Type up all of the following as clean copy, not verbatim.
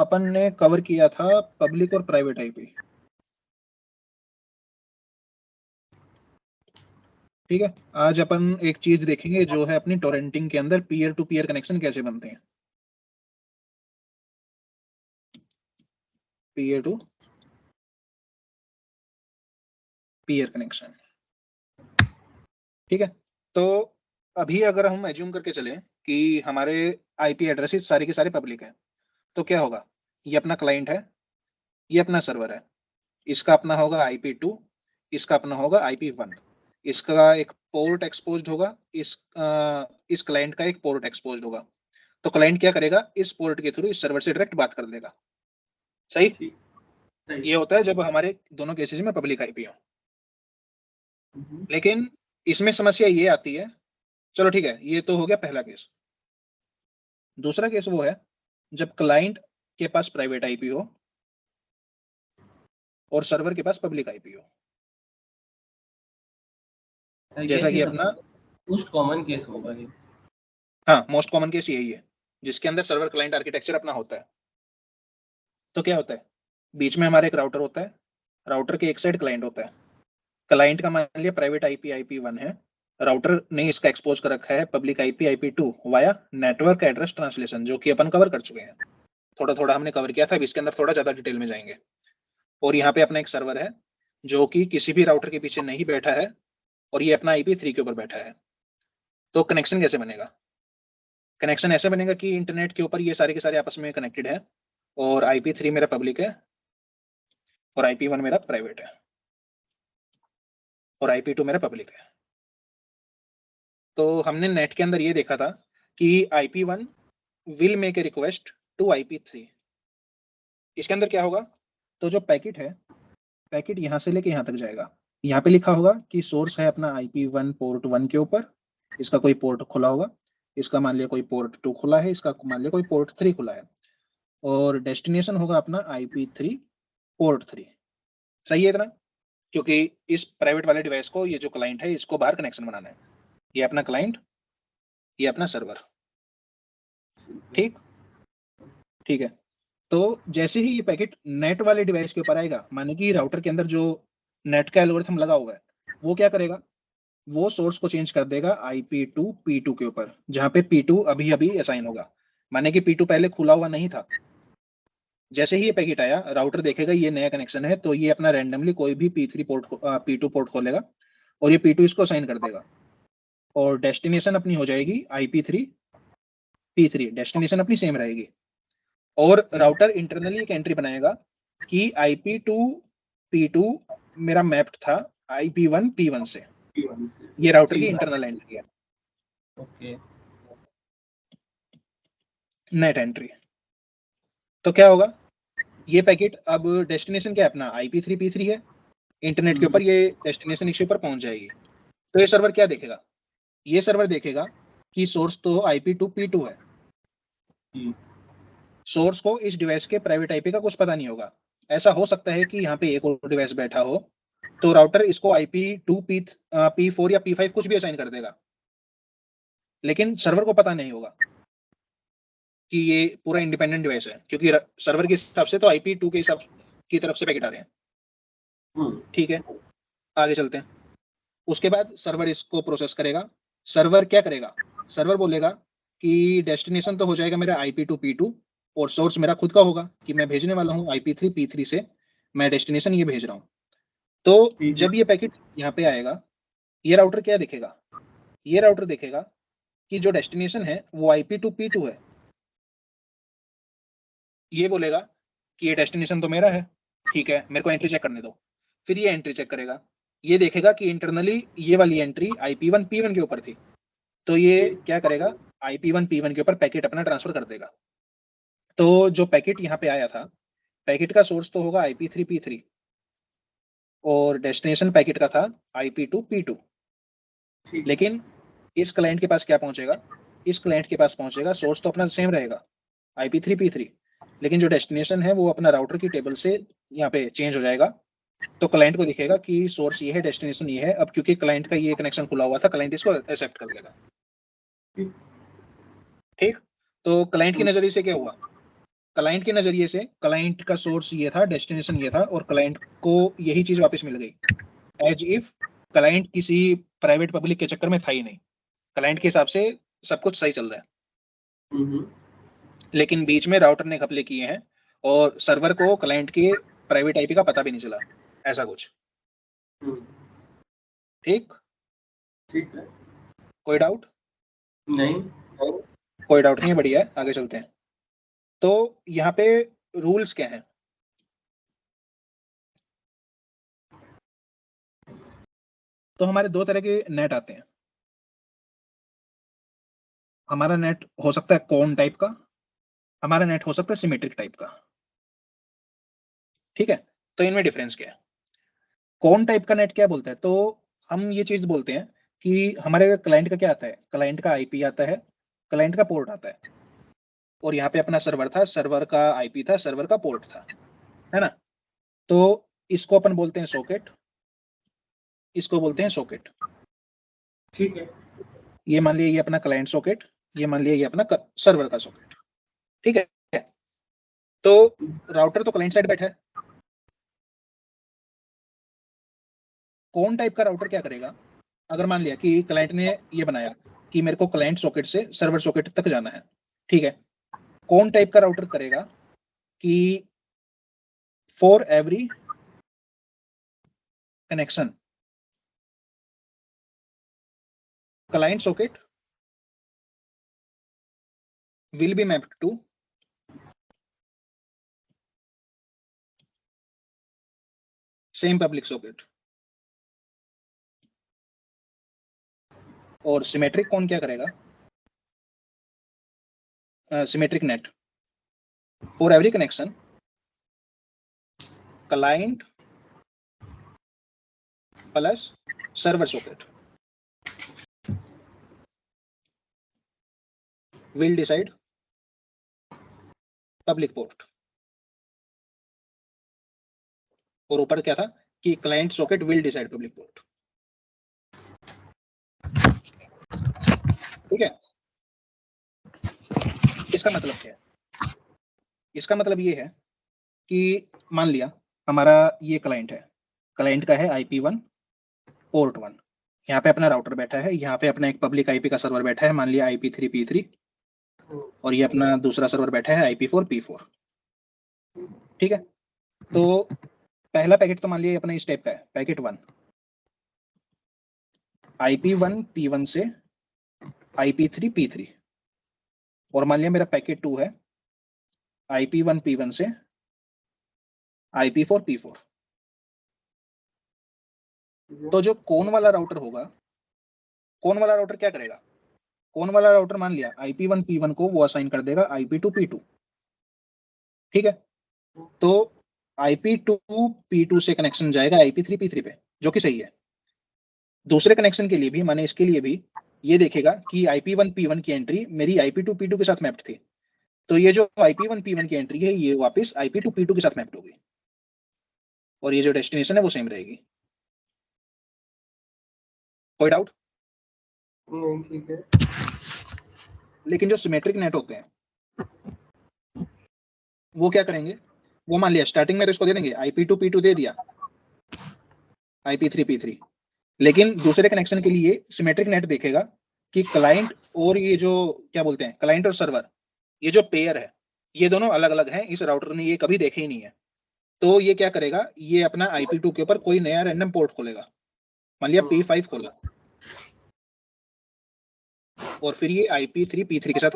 अपन ने कवर किया था पब्लिक और प्राइवेट आईपी। ठीक है, आज अपन एक चीज देखेंगे जो है अपनी टोरेंटिंग के अंदर पीयर टू पीयर कनेक्शन कैसे बनते हैं। Peer to peer connection. ठीक है, तो अभी अगर हम एज्यूम करके चले कि हमारे आईपी एड्रेसेस सारे के सारे पब्लिक है, तो क्या होगा, ये अपना क्लाइंट है, ये अपना सर्वर है, इसका अपना होगा IP2, इसका अपना होगा IP1, इसका एक पोर्ट एक्सपोज्ड होगा, इस क्लाइंट का एक पोर्ट एक्सपोज्ड होगा। तो क्लाइंट क्या करेगा, इस पोर्ट के थ्रू इस सर्वर से डायरेक्ट बात कर देगा। सही, ये होता है जब हमारे दोनों केसेस में पब्लिक आईपी हो। लेकिन इसमें समस्या ये आती है, चलो ठीक है, ये तो हो गया पहला केस। दूसरा केस वो है जब क्लाइंट के पास प्राइवेट आईपी हो और सर्वर के पास पब्लिक आईपी हो। जैसा कि अपना मोस्ट कॉमन केस होगा ये। हाँ, मोस्ट कॉमन केस यही है जिसके अंदर सर्वर क्लाइंट आर्किटेक्चर अपना होता है। तो क्या होता है, बीच में हमारे एक राउटर होता है, राउटर के एक साइड क्लाइंट होता है। क्लाइंट का मान लिया प्राइवेट आईपी IP1 है, राउटर ने इसका एक्सपोज कर रखा है public IP IP2 via network address translation, जो कि अपन कवर कर चुके हैं। थोड़ा थोड़ा हमने कवर किया था, अब इसके अंदर थोड़ा ज्यादा डिटेल में जाएंगे। और यहाँ पे अपना एक सर्वर है जो कि किसी भी राउटर के पीछे नहीं बैठा है, और ये अपना IP3 के ऊपर बैठा है। तो कनेक्शन कैसे बनेगा, कनेक्शन ऐसे बनेगा कि इंटरनेट के ऊपर ये सारे के सारे आपस में कनेक्टेड है, और IP3 मेरा पब्लिक है और IP1 मेरा प्राइवेट है और IP2 मेरा पब्लिक है। तो हमने नेट के अंदर ये देखा था कि IP1 will make a request to IP3। इसके अंदर क्या होगा, तो जो पैकेट है, पैकेट यहां से लेके यहां तक जाएगा। यहाँ पे लिखा होगा कि सोर्स है अपना IP1 पोर्ट 1 के ऊपर, इसका कोई पोर्ट खुला होगा, इसका मान लिया कोई पोर्ट 2 खुला है, इसका मान लिया कोई पोर्ट 3 खुला है, और डेस्टिनेशन होगा अपना IP3 पोर्ट 3। सही है इतना, क्योंकि इस प्राइवेट वाले डिवाइस को, ये जो क्लाइंट है, इसको बाहर कनेक्शन बनाना है। ये अपना क्लाइंट, ये अपना सर्वर। ठीक ठीक है, तो जैसे ही ये पैकेट नेट वाले डिवाइस के ऊपर आएगा, माने कि राउटर के अंदर जो नेट का एल्गोरिथम लगा हुआ है, वो क्या करेगा, वो सोर्स को चेंज कर देगा IP2 P2 के ऊपर, जहां पे P2 अभी अभी असाइन होगा। माने कि P2 पहले खुला हुआ नहीं था। जैसे ही ये पैकेट आया, राउटर देखेगा ये नया कनेक्शन है, तो ये अपना रैंडमली कोई भी P2 पोर्ट खोलेगा और ये P2 इसको असाइन कर देगा, और डेस्टिनेशन अपनी हो जाएगी IP3 P3, डेस्टिनेशन अपनी सेम रहेगी। और राउटर इंटरनली एक एंट्री बनाएगा कि IP2 P2 मेरा मैप्ड था IP1 P1 से। ये राउटर की इंटरनल एंट्री है, ओके, नेट एंट्री। तो क्या होगा, ये पैकेट अब डेस्टिनेशन क्या है अपना IP3 P3 है, इंटरनेट के ऊपर ये डेस्टिनेशन इश्यू पर पहुंच जाएगी। तो ये सर्वर क्या देखेगा, ये सर्वर देखेगा कि सोर्स तो IP2 P2 है, सोर्स को इस डिवाइस के प्राइवेट आईपी का कुछ पता नहीं होगा। ऐसा हो सकता है कि यहाँ पे एक और डिवाइस बैठा हो, तो राउटर इसको IP2 P4 या P5 कुछ भी असाइन कर देगा, लेकिन सर्वर को पता नहीं होगा कि ये पूरा इंडिपेंडेंट डिवाइस है, क्योंकि सर्वर के हिसाब से तो IP2 के हिसाब की तरफ से पैकेट आ रहे हैं। ठीक है, आगे चलते हैं। उसके बाद सर्वर इसको प्रोसेस करेगा। सर्वर क्या करेगा, सर्वर बोलेगा कि डेस्टिनेशन तो हो जाएगा मेरा IP2 P2, और सोर्स मेरा खुद का होगा कि मैं भेजने वाला हूँ IP3 P3 से, मैं डेस्टिनेशन ये भेज रहा हूँ। तो जब ये पैकेट यहाँ पे आएगा, ये राउटर क्या देखेगा, ये राउटर देखेगा कि जो डेस्टिनेशन है वो IP2 P2 है। ये बोलेगा कि ये डेस्टिनेशन तो मेरा है, ठीक है, मेरे को एंट्री चेक करने दो। फिर ये एंट्री चेक करेगा, ये देखेगा कि इंटरनली ये वाली एंट्री IP1 P1 के ऊपर थी, तो ये क्या करेगा, IP1 P1 के ऊपर पैकेट अपना ट्रांसफर कर देगा। तो जो पैकेट यहाँ पे आया था, पैकेट का सोर्स तो होगा IP3 P3, और डेस्टिनेशन पैकेट का था IP2 P2। लेकिन इस क्लाइंट के पास क्या पहुंचेगा, इस क्लाइंट के पास पहुंचेगा, सोर्स तो अपना सेम रहेगा IP3 P3, लेकिन जो डेस्टिनेशन है वो अपना राउटर की टेबल से यहाँ पे चेंज हो जाएगा। तो क्लाइंट को दिखेगा कि सोर्स ये है, डेस्टिनेशन ये है। अब क्योंकि क्लाइंट का ये कनेक्शन खुला हुआ था, क्लाइंट इसको एक्सेप्ट कर लेगा। ठीक, तो क्लाइंट के नजरिए से क्या हुआ, क्लाइंट के नजरिए से क्लाइंट का सोर्स ये था, डेस्टिनेशन ये था, और क्लाइंट को यही चीज वापस मिल गई, एज इफ क्लाइंट किसी प्राइवेट पब्लिक के चक्कर में था ही नहीं, क्लाइंट के हिसाब से सब कुछ सही चल रहा है। लेकिन बीच में राउटर ने घपले किए हैं और सर्वर को क्लाइंट के प्राइवेट आईपी का पता भी नहीं चला, ऐसा कुछ। ठीक ठीक है। कोई डाउट नहीं। कोई डाउट नहीं है, बढ़िया है, आगे चलते हैं। तो यहाँ पे रूल्स क्या हैं? तो हमारे दो तरह के नेट आते हैं। हमारा नेट हो सकता है कॉन टाइप का, हमारा नेट हो सकता है सिमेट्रिक टाइप का। ठीक है, तो इनमें डिफरेंस क्या है? कॉन टाइप का नेट क्या बोलता है? तो हम ये चीज बोलते हैं कि हमारे क्लाइंट का क्या आता है, क्लाइंट का आईपी आता है, क्लाइंट का पोर्ट आता है, और यहाँ पे अपना सर्वर था, सर्वर का आईपी था, सर्वर का पोर्ट था, है ना? तो इसको अपन बोलते हैं सॉकेट, इसको बोलते हैं सॉकेट। ठीक है। ये मान लिया ये अपना क्लाइंट सॉकेट, ये मान लिया ये अपना सर्वर का सॉकेट। ठीक है, तो राउटर तो क्लाइंट साइड बैठा है। कौन टाइप का राउटर क्या करेगा? अगर मान लिया कि क्लाइंट ने ये बनाया कि मेरे को क्लाइंट सॉकेट से सर्वर सॉकेट तक जाना है, ठीक है, कौन टाइप का राउटर करेगा कि for every connection client socket will be mapped to same public socket। और सिमेट्रिक कौन क्या करेगा? Symmetric net for every connection client plus server socket will decide public port. और ऊपर क्या था कि client socket will decide public port. ठीक है, इसका मतलब क्या है? इसका मतलब ये है कि मान लिया हमारा ये क्लाइंट है, क्लाइंट का है IP1 पोर्ट 1, यहाँ पे अपना राउटर बैठा है, यहाँ पे अपना एक पब्लिक आईपी का सर्वर बैठा है, मान लिया IP3 P3, और ये अपना दूसरा सर्वर बैठा है IP4 P4। ठीक है, तो पहला पैकेट तो मान लिया अपना इस टाइप का है, पैकेट 1 IP1 P1 से IP3 P3, और मान लिया मेरा पैकेट 2 है IP1 P1 से IP4 P4। तो जो कौन वाला राउटर होगा, कौन वाला राउटर क्या करेगा? कौन वाला राउटर मान लिया IP1 P1 को वो असाइन कर देगा IP2 P2। ठीक है, तो IP2 P2 से कनेक्शन जाएगा IP3 P3 पे, जो कि सही है। दूसरे कनेक्शन के लिए भी, माने इसके लिए भी, ये देखेगा कि IP1 P1 की एंट्री मेरी IP2 P2 के साथ मैप्ड थी, तो ये जो IP1 P1 की एंट्री है ये वापस IP2 P2 के साथ मैप्ड होगी, और ये जो डेस्टिनेशन है वो सेम रहेगी। कोई डाउट? नहीं, ठीक है। लेकिन जो सिमेट्रिक नेट होते हैं वो क्या करेंगे? वो मान लिया स्टार्टिंग में तो इसको दे देंगे IP2 P2 दे दिया, IP3 P3, लेकिन दूसरे कनेक्शन के लिए सिमेट्रिक नेट देखेगा कि क्लाइंट और ये जो क्या बोलते हैं क्लाइंट और सर्वर, ये जो पेयर है ये दोनों अलग अलग हैं, इस राउटर ने ये कभी देखे ही नहीं है। तो ये क्या करेगा, ये अपना IP2 के ऊपर कोई नया रैंडम पोर्ट खोलेगा, मान लिया P5 खोला, और फिर ये IP3 P3 के साथ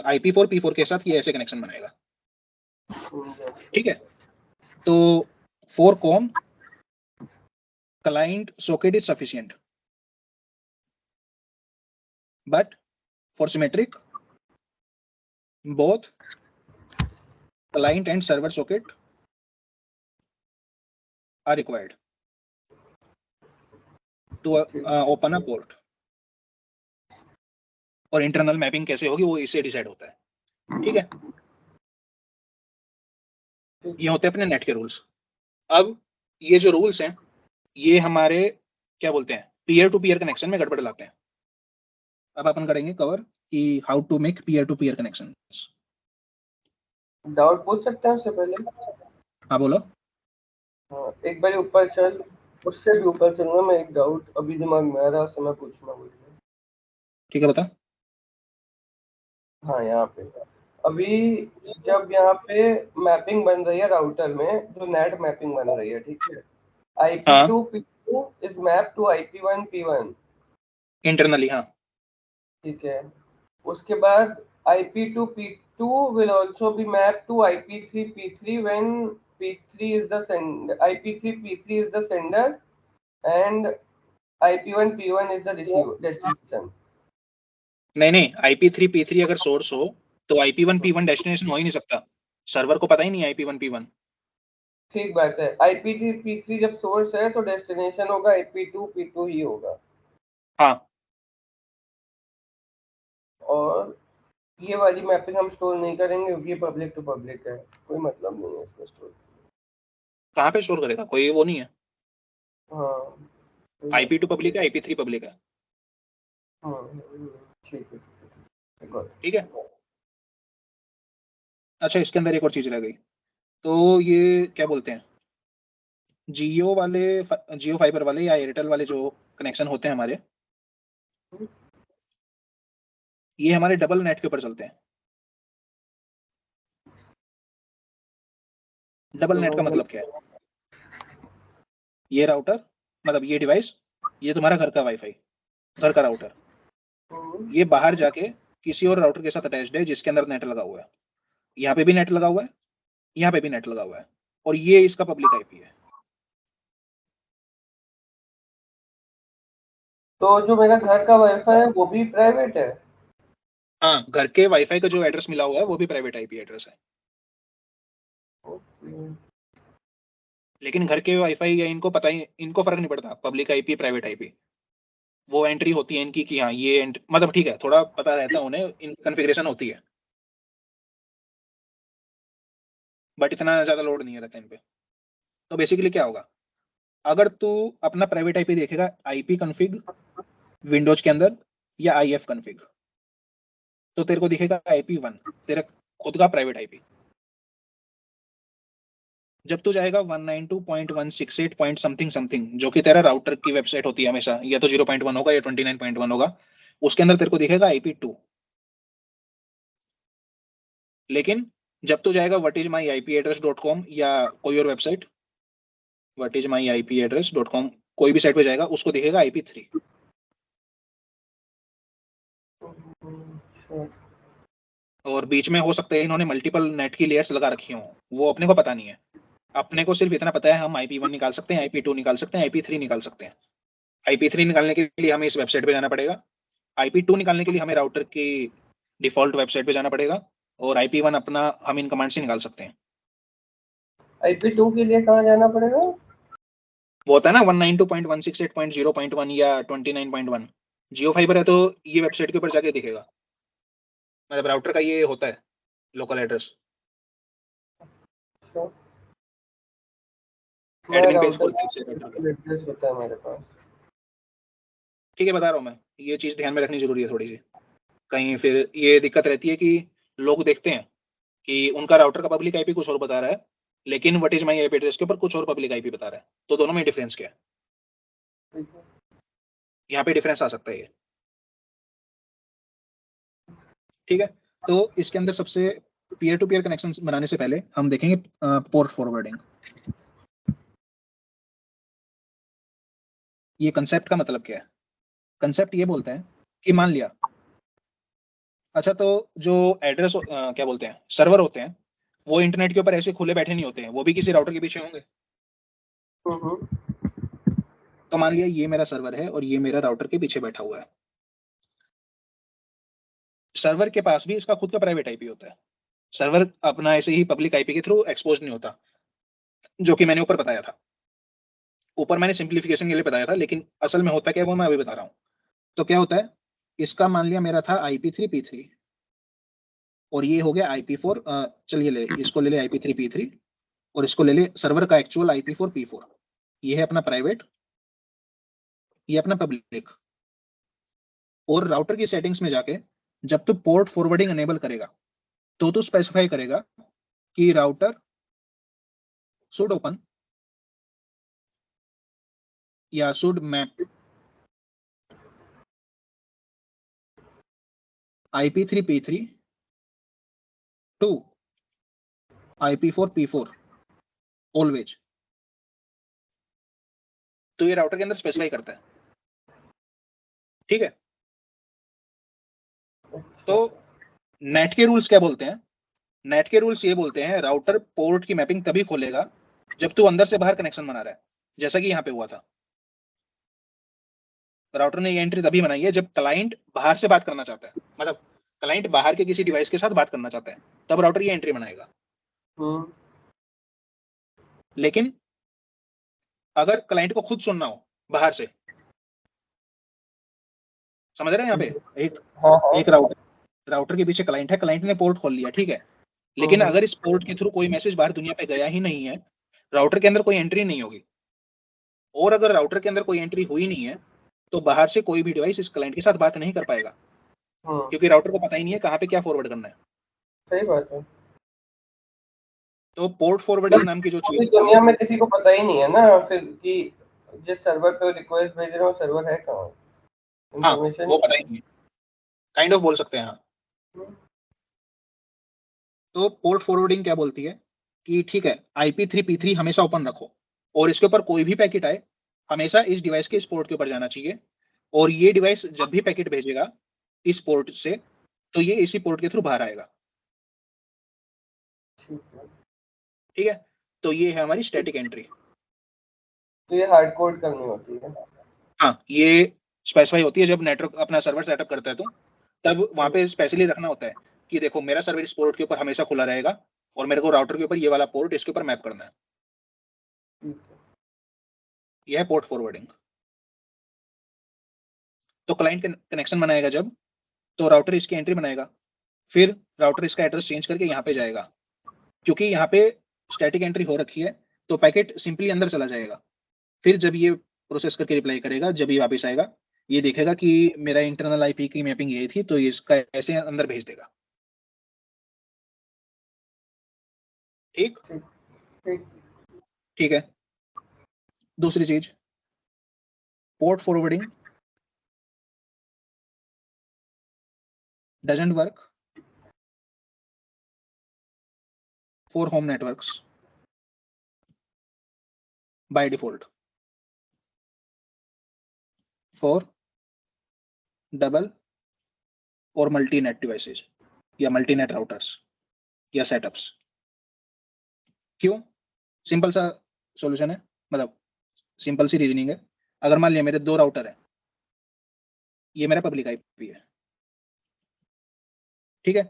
IP4 P4 के साथ ये ऐसे कनेक्शन बनाएगा। ठीक है, तो for com client socket is sufficient, but for symmetric both client and server socket are required to open a port। और इंटरनल मैपिंग कैसे होगी वो इससे डिसाइड होता है। ठीक है, ये होते हैं अपने नेट के रूल्स। अब ये जो रूल्स हैं ये हमारे क्या बोलते हैं पीयर टू पीयर कनेक्शन में गड़बड़ लाते हैं। अब अपन करेंगे कवर कि how to make peer to peer connection. Doubt पूछ सकते हैं उससे पहले? हाँ बोलो। हाँ, एक बार ऊपर चल, उससे भी ऊपर चलना। मैं एक डाउट अभी दिमाग में आ रहा है, उससे मैं पूछना भूल गया। ठीक है, बता। हाँ, यहाँ पे अभी जब यहाँ पे मैपिंग बन रही है राउटर में, जो नेट मैपिंग बन रही है, ठीक है, हाँ, IP2 P2 is map to IP1 P1, internally, हाँ। ठीक है। उसके बाद IP2 P2 will also be mapped to IP3 P3 when P3 is the sender, IP3 P3 is the sender and IP1 P1 is the receiver destination। नहीं नहीं, IP3 P3 अगर source हो तो IP1 P1 डेस्टिनेशन हो ही नहीं सकता। Server को पता ही नहीं है IP1 P1। ठीक बात है, IP3 P3 जब सोर्स है तो डेस्टिनेशन होगा IP2 P2 ही होगा। हाँ। और ये वाली मैपिंग हम स्टोर नहीं करेंगे क्योंकि ये पब्लिक टू पब्लिक है, कोई मतलब नहीं है इसका स्टोर। कहाँ पे स्टोर करेगा, कोई वो नहीं है। हाँ, कोई बात IP2 नहीं। पब्लिक है, IP3 पब्लिक है। हाँ, ठीक है, got ठीक है। अच्छा, इसके अंदर एक और चीज रह गई। तो ये क्या बोलते हैं, जियो वाले, जियो फाइबर वाले या एयरटेल वाले जो कनेक्शन होते हैं हमारे, it। ये हमारे डबल नेट के ऊपर चलते हैं। डबल नेट का मतलब क्या है? ये राउटर, मतलब ये डिवाइस, ये तुम्हारा घर का वाईफाई, घर का राउटर, ये बाहर जाके किसी और राउटर के साथ अटैच्ड है जिसके अंदर नेट लगा हुआ है। यहाँ पे भी नेट लगा हुआ है, यहाँ पे भी नेट लगा हुआ है, और ये इसका पब्लिक आईपी है। तो जो मेरा घर का वाईफाई है वो भी प्राइवेट है? हाँ, घर के वाईफाई का जो एड्रेस मिला हुआ है वो भी प्राइवेट आईपी एड्रेस है। ओके। लेकिन घर के वाईफाई या इनको पता ही, इनको फर्क नहीं पड़ता पब्लिक आईपी प्राइवेट आईपी। वो एंट्री होती है इनकी कि हाँ ये मतलब ठीक है, थोड़ा पता रहता है उन्हें, इन कॉन्फ़िगरेशन होती है, बट इतना ज्यादा लोड नहीं रहता इन पे। तो बेसिकली क्या होगा, अगर तू अपना प्राइवेट आईपी देखेगा, आईपी कॉन्फ़िग विंडोज के अंदर या आईएफ कॉन्फ़िग, तो तेरे को दिखेगा IP1, तेरा खुद का प्राइवेट आईपी। जब तू जाएगा 192.168 पॉइंट समथिंग समथिंग, जो कि तेरा राउटर की वेबसाइट होती है हमेशा, या तो 0.1 होगा या 29.1 होगा, उसके अंदर तेरे को दिखेगा IP2। लेकिन जब तू जाएगा whatismyipaddress.com या कोई और वेबसाइट, whatismyipaddress.com, कोई भी साइट पे जाएगा उसको दिखेगा IP3। अच्छा। और बीच में हो सकता है इन्होंने मल्टीपल नेट की लेयर्स लगा रखी हो, वो अपने को पता नहीं है। अपने को सिर्फ इतना पता है, हम IP1 निकाल सकते हैं, IP2 निकाल सकते हैं, IP3 निकाल सकते हैं। IP3 निकालने के लिए हमें इस वेबसाइट पे जाना पड़ेगा। IP2 निकालने के लिए हमें राउटर की डिफॉल्ट वेबसाइट पे जाना पड़ेगा। और IP1 अपना हम इन कमांड से निकाल सकते हैं। IP2 के लिए कहाँ जाना पड़ेगा? वो होता है ना 192.168.0.1 या 29.1। जियो फाइबर है तो ये वेबसाइट के ऊपर जाके दिखेगा, मतलब राउटर का ये होता है लोकल एड्रेस। अच्छा, मैं एडमिन पेज राउटर खोलते हैं इससे राउटर का। एड्रेस होता है मेरे पास। ठीक है, बता रहा हूँ मैं, ये चीज ध्यान में रखनी जरूरी है थोड़ी सी। कहीं फिर ये दिक्कत रहती है कि लोग देखते हैं कि उनका राउटर का पब्लिक आईपी कुछ और बता रहा है, लेकिन what is my IP address के ऊपर कुछ और पब्लिक आईपी बता रहा है, तो दोनों में डिफरेंस क्या है? ठीक है। यहाँ पे डिफरेंस आ सकता है ये। ठीक है। तो इसके अंदर सबसे पीयर टू पीयर कनेक्शन बनाने से पहले हम देखेंगे पोर्ट फॉरवर्डिंग। ये कंसेप्ट का मतलब क्या है? कंसेप्ट ये बोलता है कि मान लिया, अच्छा तो जो एड्रेस क्या बोलते हैं, सर्वर होते हैं, वो इंटरनेट के ऊपर ऐसे खुले बैठे नहीं होते हैं, वो भी किसी राउटर के पीछे होंगे। हम्म। तो मान लिया ये मेरा सर्वर है और ये मेरा राउटर के पीछे बैठा हुआ है। सर्वर के पास भी इसका खुद का प्राइवेट आईपी होता है। सर्वर अपना ऐसे ही पब्लिक आईपी के थ्रू एक्सपोज नहीं होता, जो कि मैंने ऊपर बताया था। ऊपर मैंने सिंप्लीफिकेशन के लिए बताया था, लेकिन असल में होता क्या है वो मैं अभी बता रहा हूँ। तो क्या होता है, इसका मान लिया मेरा था IP3 P3, और ये हो गया IP4। चलिए ले इसको ले ले IP3 P3, और इसको ले ले सर्वर का एक्चुअल IP4 P4। ये है अपना प्राइवेट, ये अपना पब्लिक। और राउटर की सेटिंग्स में जाके जब तू पोर्ट फॉरवर्डिंग अनेबल करेगा तो तू स्पेसिफाई करेगा कि राउटर शुड ओपन या should map IP3P3 to IP4P4 always. तो ये राउटर के अंदर स्पेसिफाई करता है, ठीक है। तो नेट के रूल्स क्या बोलते हैं? नेट के रूल्स ये बोलते हैं राउटर पोर्ट की मैपिंग तभी खोलेगा जब तू अंदर से बाहर कनेक्शन बना रहा है, जैसा कि यहाँ पे हुआ था। राउटर ने ये एंट्री तभी बनाई है जब क्लाइंट बाहर से बात करना चाहता है, मतलब क्लाइंट बाहर के किसी डिवाइस के साथ बात करना चाहता है, तब राउटर ये एंट्री बनाएगा। लेकिन अगर क्लाइंट को खुद सुनना हो बाहर से, समझ रहे हैं यहाँ पे एक राउटर के पीछे क्लाइंट है, क्लाइंट ने पोर्ट खोल लिया, ठीक है। लेकिन अगर इस पोर्ट के थ्रू कोई मैसेज बाहर दुनिया पे गया ही नहीं है, राउटर के अंदर कोई एंट्री नहीं होगी। और अगर राउटर के अंदर कोई एंट्री हुई नहीं है तो बाहर से कोई भी डिवाइस इस क्लाइंट के साथ बात नहीं कर पाएगा, क्योंकि राउटर को पता ही नहीं है कहाँ पे क्या फॉरवर्ड करना है। सही बात है। तो पोर्ट फॉरवर्डिंग नाम की जो चीज दुनिया में किसी को पता ही नहीं है ना फिर कि जिस सर्वर पे रिक्वेस्ट भेज रहे हो सर्वर है कहाँ, हाँ वो पता ही नहीं है, काइंड ऑफ बोल सकते हैं। हाँ, तो पोर्ट फॉरवर्डिंग क्या बोलती है कि ठीक है IP3P3 हमेशा ओपन रखो और इसके ऊपर कोई भी पैकेट आए हमेशा इस डिवाइस के इस पोर्ट के ऊपर जाना चाहिए, और ये डिवाइस जब भी पैकेट भेजेगा इस पोर्ट से तो ये इसी पोर्ट के थ्रू बाहर आएगा, ठीक है। तो ये है हमारी स्टैटिक एंट्री। तो ये हार्ड कोड करनी होती है। हाँ, ये स्पेसिफाई होती है जब नेटवर्क अपना सर्वर सेटअप करता है तो तब वहां पे स्पेशली रखना होता है कि देखो मेरा सर्वर इस पोर्ट के ऊपर हमेशा खुला रहेगा और मेरे को राउटर के ऊपर ये वाला पोर्ट इसके ऊपर मैप करना है। यह है पोर्ट फॉरवर्डिंग। तो क्लाइंट कनेक्शन बनाएगा जब, तो राउटर इसकी एंट्री बनाएगा, फिर राउटर इसका एड्रेस चेंज करके यहाँ पे जाएगा। क्योंकि यहाँ पे स्टैटिक एंट्री हो रखी है तो पैकेट सिंपली अंदर चला जाएगा। फिर जब ये प्रोसेस करके रिप्लाई करेगा, जब ये वापस आएगा ये देखेगा कि मेरा इंटरनल आईपी की मैपिंग यही थी, तो ये इसका ऐसे अंदर भेज देगा। ठीक ठीक है। दूसरी चीज, port forwarding doesn't work for home networks by default for double और मल्टी नेट डिवाइसेज या मल्टी नेट राउटर्स या सेटअप्स। क्यों? सिंपल सा सॉल्यूशन है, मतलब सिंपल सी रीजनिंग है। अगर मान लिया मेरे 2 राउटर है, ये मेरा पब्लिक आईपी है, ठीक है।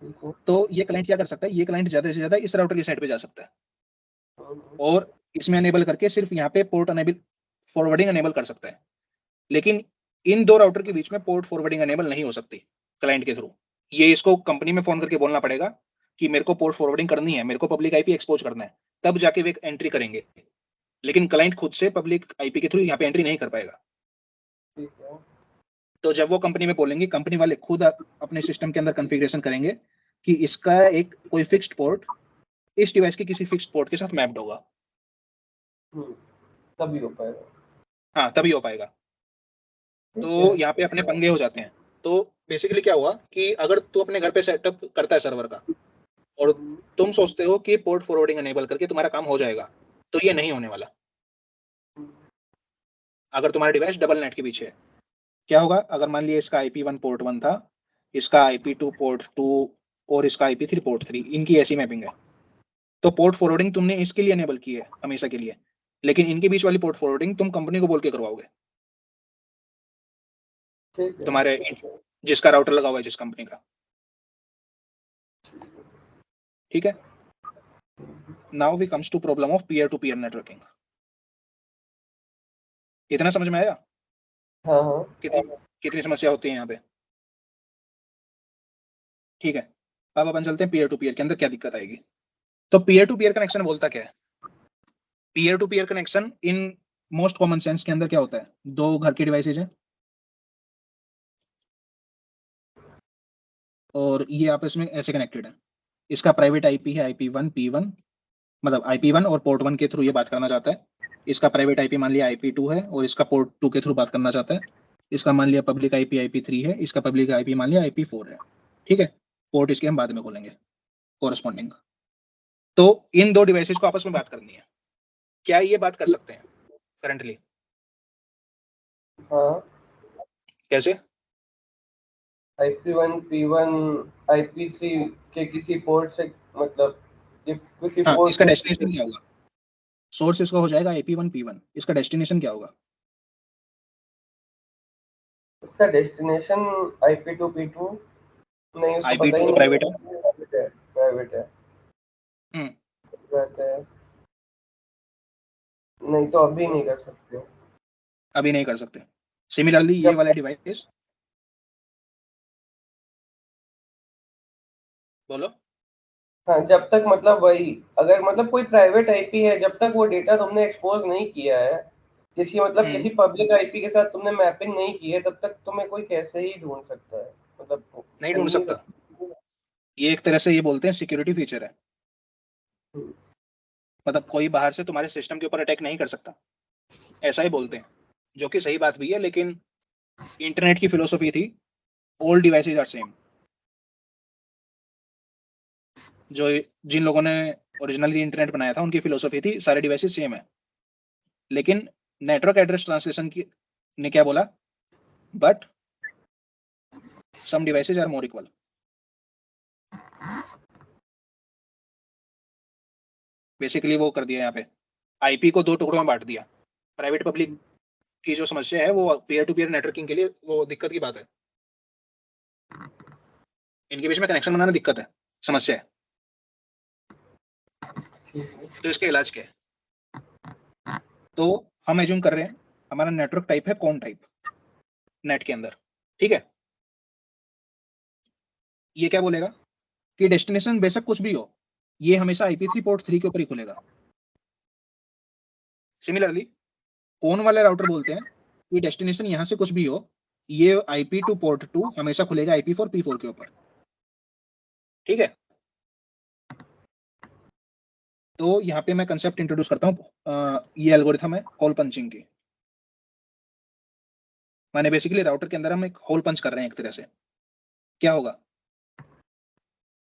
तो ये क्लाइंट क्या कर सकता है, ये क्लाइंट ज्यादा से ज्यादा इस राउटर की साइड पे जा सकता है और इसमें अनेबल करके सिर्फ यहाँ पे पोर्ट अनेबल फॉरवर्डिंग अनेबल कर सकता है। लेकिन इन 2 राउटर के बीच में पोर्ट फॉरवर्डिंग अनेबल नहीं हो सकती क्लाइंट के थ्रू। ये इसको कंपनी में फोन करके बोलना पड़ेगा कि मेरे को पोर्ट फॉरवर्डिंग करनी है, मेरे को पब्लिक आईपी एक्सपोज करना है, तब जाके वे एंट्री करेंगे। लेकिन क्लाइंट खुद से पब्लिक आईपी के थ्रू यहाँ पे एंट्री नहीं कर पाएगा। तो जब वो कंपनी में बोलेंगे, कंपनी वाले खुद अपने सिस्टम के अंदर कॉन्फ़िगरेशन करेंगे कि इसका एक कोई फिक्स्ड पोर्ट इस डिवाइस के किसी फिक्स्ड पोर्ट के साथ मैप्ड होगा, तभी हो पाएगा। हाँ तभी हो पाएगा। तो यहाँ पे अपने पंगे हो जाते हैं। तो बेसिकली क्या हुआ कि अगर तू अपने घर पे सेटअप करता है सर्वर का और तुम सोचते हो कि पोर्ट फॉरवर्डिंग अनेबल करके तुम्हारा काम हो जाएगा, तो ये नहीं होने वाला। अगर तुम्हारा डिवाइस डबल नेट के पीछे है, क्या होगा? अगर मान लिया इसका IP1 पोर्ट 1 था, इसका IP2 पोर्ट 2 और इसका IP3 पोर्ट 3, इनकी ऐसी मैपिंग है, तो पोर्ट फॉरवर्डिंग तुमने इसके लिए अनेबल की है हमेशा के लिए, लेकिन इनके बीच वाली पोर्ट फॉरवर्डिंग तुम कंपनी को बोल के करवाओगे, तुम्हारे जिसका राउटर लगा हुआ है जिस कंपनी का, ठीक है। Now we comes to problem of peer to peer networking. इतना समझ में आया? हाँ। कितनी समस्या होती है यहाँ पे? ठीक है, अब अपन चलते हैं पीयर टू पीयर के अंदर क्या दिक्कत आएगी। तो पीयर टू पीयर कनेक्शन बोलता क्या है? Peer to peer connection in most common sense के अंदर क्या होता है, 2 घर की डिवाइसेज हैं और ये आपस में ऐसे कनेक्टेड है, इसका प्राइवेट आईपी है IP1 P1, मतलब IP1 और पोर्ट 1 के थ्रू ये बात करना चाहता है। इसका प्राइवेट आईपी मान लिया IP2 है और इसका पोर्ट 2 के थ्रू बात करना चाहता है। इसका मान लिया पब्लिक आईपी IP3 है, इसका पब्लिक आईपी मान लिया IP4 है। ठीक है, पोर्ट इसके हम बाद में खोलेंगे कोरस्पॉन्डिंग। तो इन दो डिवाइसेस को आपस में बात करनी है। क्या ये बात कर सकते हैं करंटली? हाँ, कैसे? IP1 P1 IP3 के किसी पोर्ट से, मतलब ये किसी हाँ, पोर्ट इसका से डेस्टिनेशन क्या होगा? सोर्स इसका हो जाएगा IP1 P1, इसका डेस्टिनेशन क्या होगा? इसका डेस्टिनेशन IP2 P2 नहीं, उसको पता IP2 ही तो नहीं। प्राइवेट है। प्राइवेट है। हम्म, सही बात है। नहीं तो अभी नहीं कर सकते। अभी नहीं कर सकते। सिमिलरली ये जब वाले डिवाइस, बोलो। हाँ, जब तक मतलब वही, अगर मतलब कोई प्राइवेट आईपी है, जब तक वो डेटा तुमने एक्सपोज नहीं किया है, किसी मतलब किसी पब्लिक आईपी के साथ तुमने मैपिंग नहीं की है, तब तक तुम्हें कोई कैसे ही ढूंढ सकता है, मतलब नहीं ढूंढ ढूंढ नहीं सकता। सकता। ये एक तरह से ये बोलते हैं सिक्योरिटी फीचर है। हम्म, मतलब कोई बाहर से तुम्हारे सिस्टम के ऊपर अटैक नहीं कर सकता, ऐसा ही बोलते हैं। जो कि सही बात भी है, लेकिन इंटरनेट की फिलोसफी थी ऑल डिवाइसेज आर सेम। जो जिन लोगों ने ओरिजिनली इंटरनेट बनाया था उनकी फिलोसफी थी सारे डिवाइसेज सेम है। लेकिन नेटवर्क एड्रेस ट्रांसलेशन की ने क्या बोला? But some devices are more equal. Basically वो कर दिया यहाँ पे, आईपी को दो टुकड़ों में बांट दिया। प्राइवेट पब्लिक की जो समस्या है वो पीयर टू पीयर नेटवर्किंग के लिए वो दिक्कत की बात है। इनके बीच में कनेक्शन बनाना दिक्कत है, समस्या है। तो इसका इलाज क्या है? तो हम एज्यूम कर रहे हैं हमारा नेटवर्क टाइप है कौन टाइप नेट के अंदर। ठीक है, ये क्या बोलेगा कि डेस्टिनेशन बेशक कुछ भी हो, ये हमेशा IP3 पोर्ट 3 के ऊपर ही खुलेगा। सिमिलरली कौन वाले राउटर बोलते हैं कि डेस्टिनेशन यहां से कुछ भी हो, ये IP2 पोर्ट 2 हमेशा खुलेगा IP4 P4 के ऊपर। ठीक है, तो यहाँ पे मैं कंसेप्ट इंट्रोड्यूस करता हूँ। ये एल्गोरिथम है होल पंचिंग की। माने बेसिकली राउटर के अंदर हम एक होल पंच कर रहे हैं एक तरह से। क्या होगा?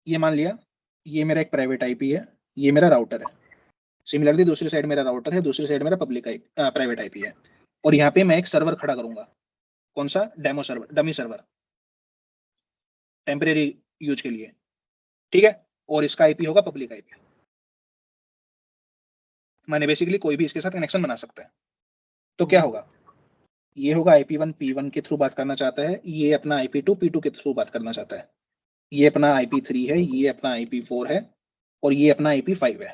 ये मान लिया ये मेरा एक प्राइवेट आईपी है, ये मेरा राउटर है। सिमिलरली दूसरी साइड मेरा राउटर है, दूसरी साइड मेरा पब्लिक प्राइवेट आईपी है। और यहाँ पे मैं एक सर्वर खड़ा करूंगा। कौन सा? Demo server, dummy server, temporary use के लिए। ठीक है, और इसका आईपी होगा पब्लिक आईपी। माने बेसिकली कोई भी इसके साथ कनेक्शन बना सकता है। तो क्या होगा? ये होगा IP1 P1 के थ्रू बात करना चाहता है, ये अपना IP2 P2 के थ्रू बात करना चाहता है, ये अपना IP3 है, ये अपना IP4 है, और ये अपना IP5 है।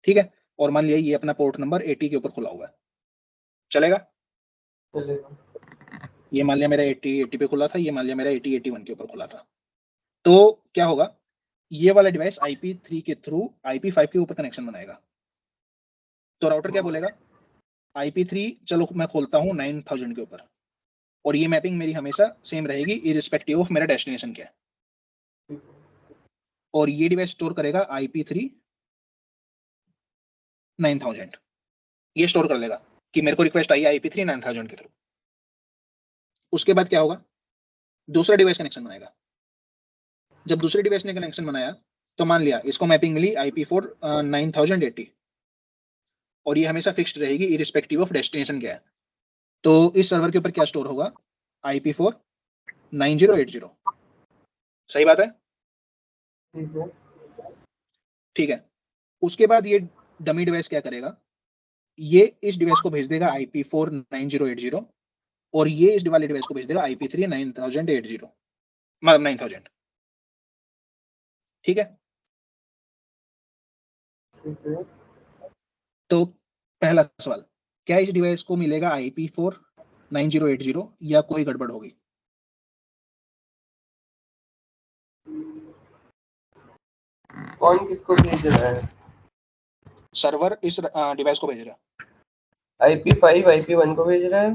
ठीक है, और मान लिया ये अपना पोर्ट नंबर 80 के ऊपर खुला हुआ है। चलेगा? चलेगा। ये मान लिया मेरा 80 पे खुला था, ये मान लिया मेरा 81 के ऊपर खुला था। तो क्या होगा? ये वाला डिवाइस IP3 के थ्रू IP5 के ऊपर कनेक्शन बनाएगा। तो राउटर क्या बोलेगा? IP3 चलो मैं खोलता हूँ 9000 के ऊपर, और ये मैपिंग मेरी हमेशा सेम रहेगी इरिस्पेक्टिव ऑफ मेरा डेस्टिनेशन क्या है। और ये डिवाइस स्टोर करेगा IP3 9000। ये स्टोर कर लेगा कि मेरे को रिक्वेस्ट आई है IP3 9000 के थ्रू। उसके बाद क्या होगा? दूसरा डिवाइस कनेक्शन बनाएगा। जब दूसरे डिवाइस ने कनेक्शन बनाया तो मान लिया इसको मैपिंग मिली IP4 9080, और ये हमेशा फिक्स्ड रहेगी इरिस्पेक्टिव ऑफ डेस्टिनेशन क्या है। तो इस सर्वर के ऊपर क्या स्टोर होगा? IP4 9080। सही बात है? ठीक है। ठीक है, उसके बाद ये डमी डिवाइस क्या करेगा? ये इस डिवाइस को भेज देगा IP4 9080, और ये इस वाले डिवाइस को भेज देगा IP3 9080, मतलब 9000। ठीक है, ठीक है। तो पहला सवाल, क्या इस डिवाइस को मिलेगा IP4 9080 या कोई गड़बड़ होगी? कौन किसको भेज रहा है? सर्वर इस डिवाइस को भेज रहा है। IP5 IP1 को भेज रहा है।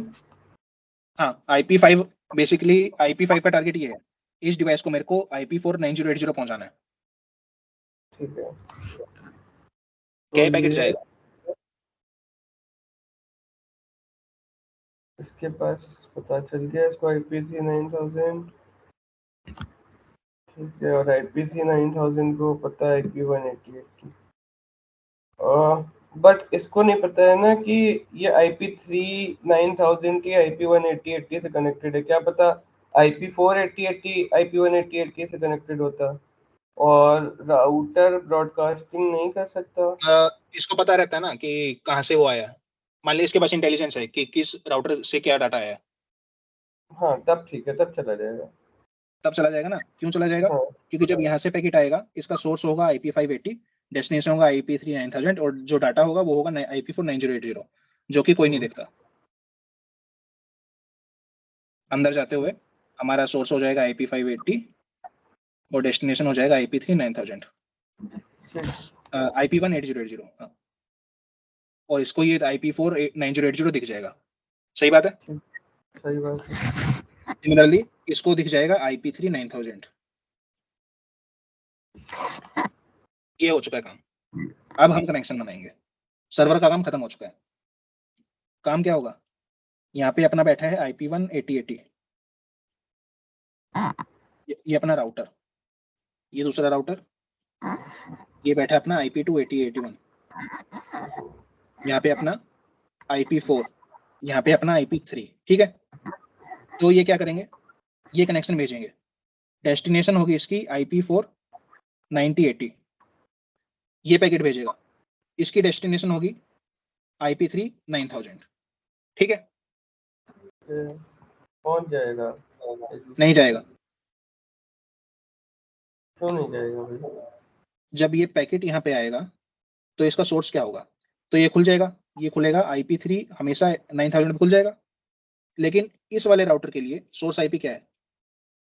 हाँ, IP5 बेसिकली IP5 का टारगेट ये है, इस डिवाइस को मेरे को IP4 9080 पहुंचाना है। ठीक है, क्या तो पैकेट ये जाएगा? इसके पास पता चल गया इसको IP3 9000, ठीक है, और IP3 9000 को पता है IP188 बट इसको नहीं पता है ना कि ये IP3 9000 की IP188 से कनेक्टेड है। क्या पता IP480 IP188 से कनेक्टेड होता और राउटर ब्रॉडकास्टिंग नहीं कर सकता। इसको पता रहता है ना कि कहाँ से वो आया। मान ली इसके पास इंटेलिजेंस है कि किस राउटर से क्या डाटा आया, हाँ तब ठीक है, तब चला जाएगा। तब चला जाएगा ना। क्यों चला जाएगा? हाँ क्योंकि जब यहाँ से पैकेट आएगा, इसका सोर्स होगा IP580, डेस्टिनेशन होगा IP3 9000, और जो डाटा होगा वो होगा IP4 9080, जो कि कोई नहीं देखता। अंदर जाते हुए हमारा सोर्स हो जाएगा IP580 और डेस्टिनेशन हो जाएगा IP3 9000, IP1 8080। हाँ, और इसको ये IP4 9080 दिख जाएगा। सही बात है। सही बात है। सिमिलरली इसको दिख जाएगा IP3 9000। ये हो चुका है काम। अब हम कनेक्शन बनाएंगे। सर्वर का काम खत्म हो चुका है। काम क्या होगा? यहाँ पे अपना बैठा है IP1 8080, ये अपना राउटर, ये दूसरा राउटर, ये बैठा है अपना IP2 8081, यहाँ पे अपना IP4, यहाँ पे अपना IP3। ठीक है, तो ये क्या करेंगे? ये कनेक्शन भेजेंगे। डेस्टिनेशन होगी इसकी IP4 9080, ये पैकेट भेजेगा। इसकी डेस्टिनेशन होगी IP3 9000। ठीक है, पहुंच जाएगा। नहीं जाएगा। क्यों नहीं जाएगा भाई? जब ये पैकेट यहाँ पे आएगा तो इसका सोर्स क्या होगा? तो ये खुल जाएगा, ये खुलेगा IP3 हमेशा 9000 पे खुल जाएगा। लेकिन इस वाले राउटर के लिए सोर्स IP क्या है?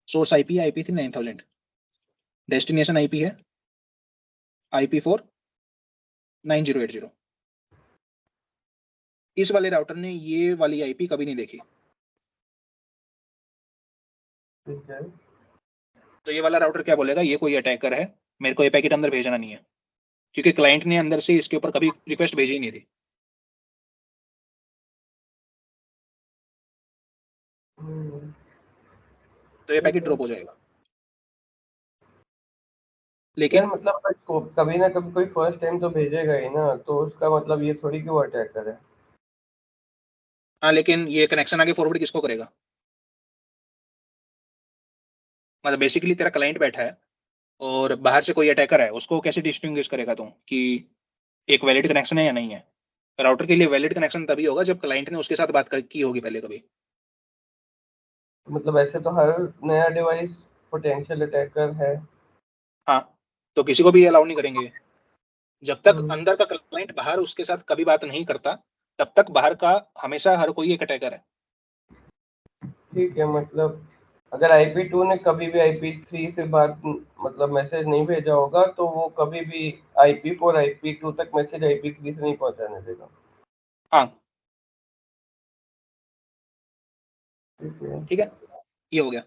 सोर्स IP है IP3 9000, डेस्टिनेशन IP है IP4 9080। इस वाले राउटर ने ये वाली IP कभी नहीं देखी। ठीक है, तो ये वाला राउटर क्या बोलेगा? ये कोई अटैकर है, मेरे को ये पैकेट अंदर भेजना नहीं है, क्योंकि क्लाइंट ने अंदर से इसके ऊपर कभी रिक्वेस्ट भेजी ही नहीं थी। तो ये पैकेट ड्रॉप हो जाएगा। यार लेकिन मतलब कभी ना कभी कोई फर्स्ट टाइम तो भेजेगा ही ना, तो उसका मतलब ये थोड़ी कि वो अटैकर है। हाँ, लेकिन ये कनेक्शन आगे फॉरवर्ड किसको करेगा? मतलब बेसिकली तेरा क्लाइंट बैठा है और बाहर से कोई अटैकर है, उसको कैसे डिस्टिंग्विश करेगा तू कि एक वैलिड कनेक्शन है या नहीं है? राउटर के लिए वैलिड कनेक्शन तभी होगा जब क्लाइंट ने उसके साथ बात की होगी पहले कभी। मतलब ऐसे तो हर नया डिवाइस पोटेंशियल अटैकर है। हाँ, तो किसी को भी अलाउ नहीं करेंगे। जब तक हम्म, अंदर का क्लाइंट बाहर उसके साथ कभी बात नहीं करता, तब तक बाहर का हमेशा हर कोई एक अटैकर है। ठीक है, मतलब अगर IP2 ने कभी भी IP3 से बात मतलब मैसेज नहीं भेजा होगा तो वो कभी भी IP4 IP2 तक मैसेज IP3 से नहीं पहुंचाने देगा। हाँ, ठीक है। ठीक है, ये हो गया।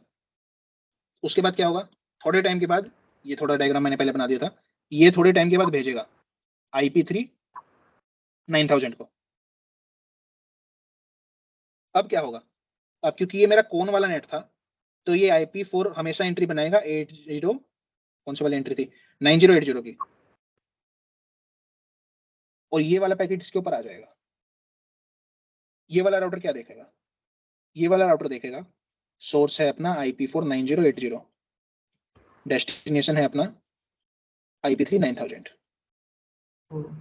उसके बाद क्या होगा? थोड़े टाइम के बाद, ये थोड़ा डायग्राम मैंने पहले बना दिया था, ये थोड़े टाइम के बाद भेजेगा IP3 9000 को। अब क्या होगा? अब क्योंकि ये मेरा कौन वाला नेट था, तो ये IP4 हमेशा एंट्री बनाएगा 80, कौन सी वाली एंट्री थी, 9080 की, और ये वाला पैकेट इसके ऊपर आ जाएगा। ये वाला राउटर क्या देखेगा? ये वाला राउटर देखेगा सोर्स है अपना IP4 9080, डेस्टिनेशन है अपना IP3 9000।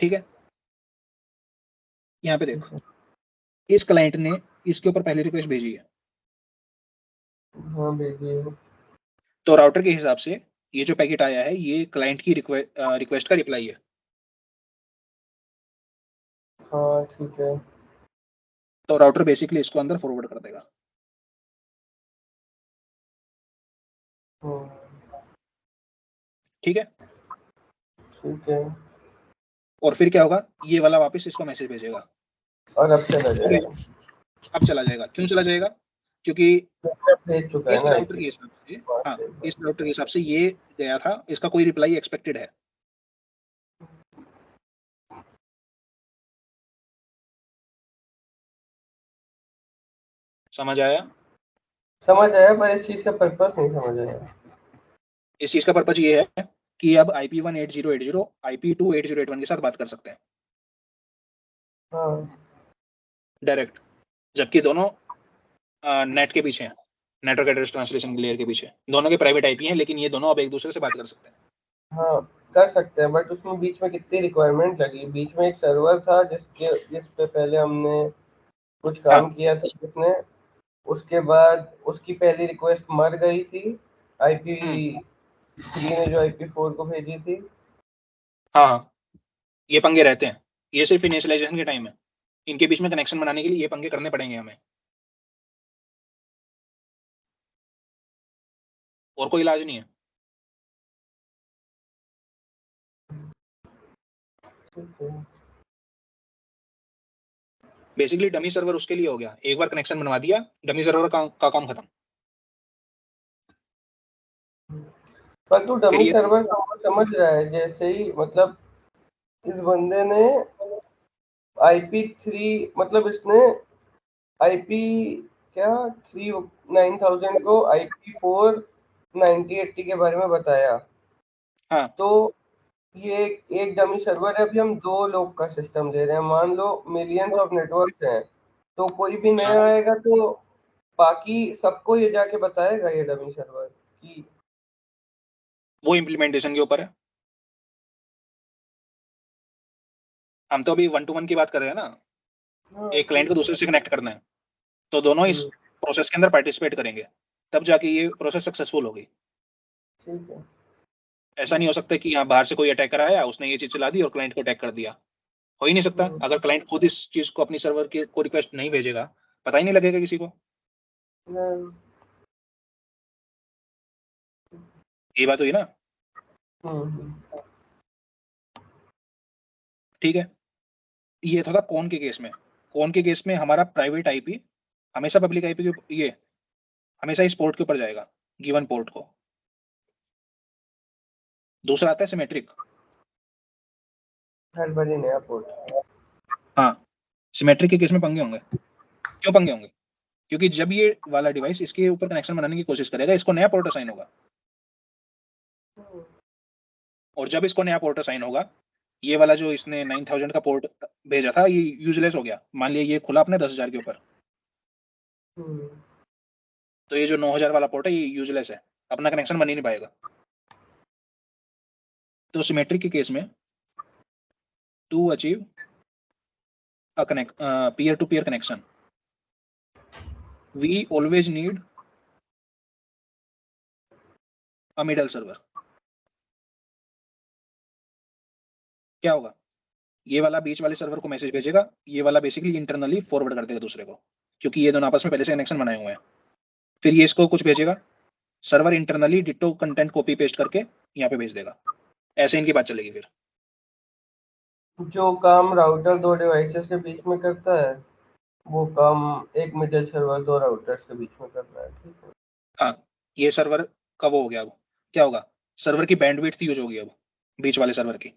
ठीक है, यहाँ पे ठीक देखो, है। इस क्लाइंट ने इसके ऊपर पहले रिक्वेस्ट भेजी है, हाँ भेजिए। तो राउटर के हिसाब से ये जो पैकेट आया है ये क्लाइंट की रिक्वेस्ट का रिप्लाई है। हाँ ठीक है। तो राउटर बेसिकली इसको अंदर फॉरवर्ड कर देगा। हम्म, ठीक है, ठीक है, और फिर क्या होगा? ये वाला वापस इसको मैसेज भेजेगा। और अब चला क्यों जाएगा। अब चला जाएगा? क्यों चला जाएगा? क्योंकि भेज चुका है इस ना राउटर IP के हिसाब से, वहाँ हाँ, से। इस राउटर के हिसाब से ये गया था, इसका कोई रिप्लाई एक्सपेक्टेड है। समझ आया? समझ आया, पर इस चीज का पर्पस नहीं समझ आया। इस चीज का पर्पज ये है कि अब IP1 8080 IP2 8081 के साथ बात कर सकते हैं हाँ डायरेक्ट, जबकि दोनों नेट के पीछे हैं, नेटवर्क एड्रेस ट्रांसलेशन लेयर के पीछे। दोनों के प्राइवेट IP हैं, लेकिन ये दोनों अब एक दूसरे से बात कर सकते हैं। हाँ कर सकते हैं, बट उसमें बीच में कितनी रिक्वायरमेंट लगी। बीच में एक सर्वर था जिस पे पहले हमने कुछ हाँ काम किया था जिसने, उसके बाद उसकी पहली रिक्वेस्ट मर गई थी, IP3 ने जो IP4 को भेजी थी। हाँ हाँ, ये पंगे रहते हैं। ये सिर्फ इनिशियलाइजेशन के टाइम है, इनके बीच में कनेक्शन बनाने के लिए ये पंगे करने पड़ेंगे हमें, और कोई इलाज नहीं है। ठीक है। बेसिकली डमी सर्वर उसके लिए हो गया, एक बार कनेक्शन बनवा दिया, डमी सर्वर का काम खत्म। पर तू फिर डमी ये सर्वर का वो समझ रहा है, जैसे ही मतलब इस बंदे ने IP3 मतलब इसने IP क्या 3 9000 को IP4 9080 के बारे में बताया। हाँ तो ये एक डमी सर्वर है, अभी हम 2 लोग का सिस्टम ले रहे हैं, मान लो मिलियंस ऑफ नेटवर्क हैं, तो कोई भी हाँ, नया आएगा तो बाकी सबको ये जाके बताएगा ये डमी सर्वर कि वो इम्प्लीमेंटेशन के ऊपर है। हम तो अभी 1 to 1 की बात कर रहे हैं ना, हाँ एक क्लाइंट को ठीक है। दूसरे से कनेक्ट करना है, तो दोनों इस हम्म, प्रोसेस के अंदर पार्टिसिपेट करेंगे, तब जाके ये प्रोसेस सक्सेसफुल होगी। ठीक है। ऐसा नहीं हो सकता कि यहाँ बाहर से कोई अटैकर आया, उसने ये चीज चला दी और क्लाइंट को अटैक कर दिया। हो ही नहीं सकता, हम्म, अगर क्लाइंट खुद इस चीज को अपनी सर्वर के को रिक्वेस्ट नहीं भेजेगा, पता ही नहीं लगेगा किसी को। हम्म, ये बात हुई ना? हम्म, ठीक है, ये था कौन के केस में। कौन के केस में हमारा प्राइवेट IP हमेशा पब्लिक IP के ये हमेशा इस पोर्ट के ऊपर जाएगा, गिवन पोर्ट को। दूसरा आता है सिमेट्रिक। हर बारी नया पोर्ट। हाँ, सिमेट्रिक के केस में पंगे होंगे। क्यों पंगे होंगे? क्योंकि जब ये वाला डिवाइस इसके ऊपर कनेक्शन बनाने की कोशिश करेगा, इसको नया पोर्ट असाइन होगा, और जब इसको नया पोर्ट असाइन होगा, ये वाला जो इसने 9000 का पोर्ट भेजा था, ये यूजलेस हो गया। मान लिया ये खुला अपने 10,000 के ऊपर, हम्म, तो ये जो 9,000 वाला पोर्ट है ये यूजलेस है, अपना कनेक्शन बन ही नहीं पाएगा। तो सिमेट्रिक के केस में to achieve a connect peer to peer connection, we always need a middle server. क्या होगा? ये वाला बीच वाले सर्वर को मैसेज भेजेगा, ये वाला बेसिकली इंटरनली फॉरवर्ड कर देगा दूसरे को, क्योंकि ये दोनों आपस में पहले से कनेक्शन बनाए हुए हैं। फिर ये इसको कुछ भेजेगा, server internally ditto content copy paste करके यहाँ पे भेज देगा। ऐसे इनकी बात चलेगी फिर। जो काम राउटर 2 डिवाइसेस के बीच में करता है, वो काम एक मिडल सर्वर 2 राउटर्स के बीच में कर रहा है। ठीक है। हाँ, ये सर्वर का वो हो गया। अब क्या होगा? सर्वर की बैंडविड्थ यूज होगी अब, बीच वाले सर्वर की।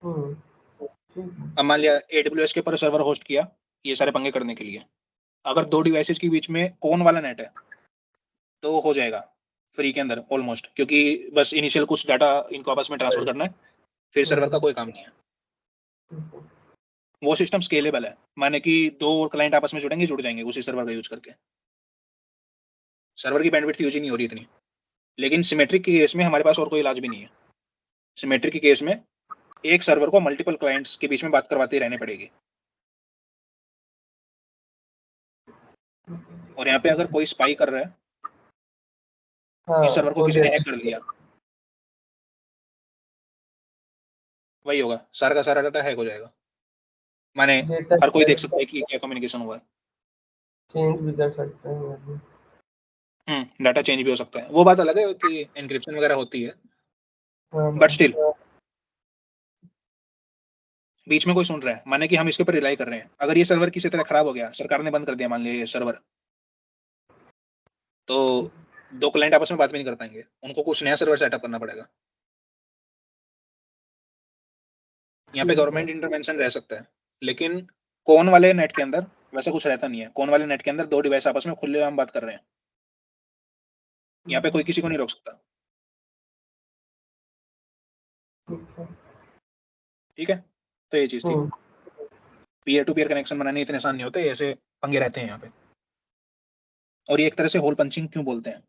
हम्म, ठीक है। अब मान लिया AWS के ऊपर सर्वर होस्ट किया, ये सारे पंगे करने के लिए। अगर दो डिवाइसेस के बीच में कौन वाला नेट है, तो हो जाएगा फ्री के अंदर ऑलमोस्ट, क्योंकि बस इनिशियल कुछ डाटा इनको आपस में ट्रांसफर करना है, फिर सर्वर का हम्म, कोई काम नहीं है। ठीक है। वो सिस्टम स्केलेबल है, माने कि दो क्लाइंट आपस में जुड़ेंगे, जुड़ जाएंगे उसी सर्वर का यूज करके। सर्वर की बैंडविड्थ यूज ही नहीं हो रही इतनी। लेकिन सिमेट्रिक के केस में हमारे पास और कोई इलाज भी नहीं है। सिमेट्रिक के केस में एक सर्वर को मल्टीपल क्लाइंट्स के बीच में बात करवाते रहने पड़ेगी, और यहाँ पे अगर कोई स्पाई कर रहा है, इस हाँ सर्वर को तो किसी ने हैक कर लिया, वही होगा, सारा का सारा डाटा हैक हो जाएगा। माने डेटा हर कोई देख सकता है कि क्या कम्युनिकेशन हुआ है। चेंज भी कर सकते हैं। डाटा चेंज भी हो सकता है, वो बात अलग है कि एनक्रिप्शन वगैरह होती है, हाँ बट हाँ, स्टिल बीच में कोई सुन रहा है, माने कि हम इसके ऊपर रिलाई कर रहे हैं। अगर ये सर्वर किसी तरह खराब हो गया, सरकार ने बंद कर दिया मान लिया ये सर्वर, तो दो क्लाइंट आपस में बात भी नहीं कर पाएंगे, उनको कुछ नया सर्वर सेटअप करना पड़ेगा। यहाँ पे ठीक है। गवर्नमेंट इंटरवेंशन रह सकता है, लेकिन कौन वाले नेट के अंदर वैसा कुछ रहता नहीं है। कौन वाले नेट के अंदर 2 डिवाइस आपस में खुलेआम बात कर रहे हैं, यहाँ पे कोई किसी को नहीं रोक सकता। ठीक है, तो ये चीज थी। पीयर टू पीयर कनेक्शन बनाने इतने आसान नहीं होते, ऐसे पंगे रहते हैं यहाँ पे। और ये एक तरह से होल पंचिंग क्यों बोलते हैं,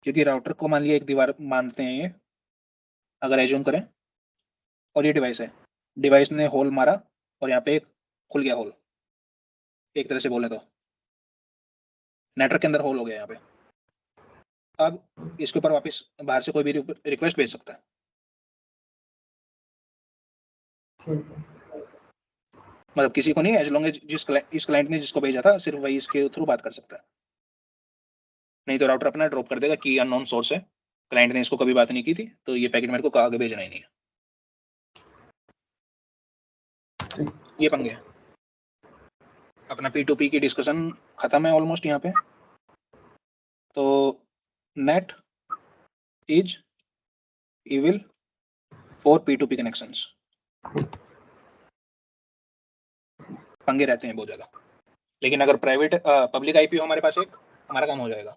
क्योंकि राउटर को मान लिया एक दीवार मानते हैं ये, अगर एज्यूम करें, और ये डिवाइस है, डिवाइस ने होल मारा और यहाँ पे एक खुल गया होल, एक तरह से बोले तो नेटवर्क के अंदर होल हो गया यहाँ पे। अब इसके ऊपर वापस बाहर से कोई भी रिक्वेस्ट भेज सकता है। मतलब किसी को नहीं, एज लॉन्ग एज इस क्लाइंट ने जिसको भेजा था सिर्फ वही इसके थ्रू बात कर सकता है। नहीं तो राउटर अपना ड्रॉप कर देगा कि अननोन सोर्स है, क्लाइंट ने इसको कभी बात नहीं की थी, तो ये पैकेट मेरे को आगे भेजना ही नहीं है। ये पंगे हैं। अपना P2P की डिस्कशन खत्म है ऑलमोस्ट यहाँ पे। तो net is evil for P2P connections. पंगे रहते हैं बहुत ज्यादा, लेकिन अगर प्राइवेट पब्लिक आईपी हो हमारे पास एक, हमारा काम हो जाएगा।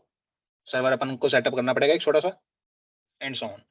सर्वर अपन को सेटअप करना पड़ेगा एक छोटा सा, एंड सो ऑन।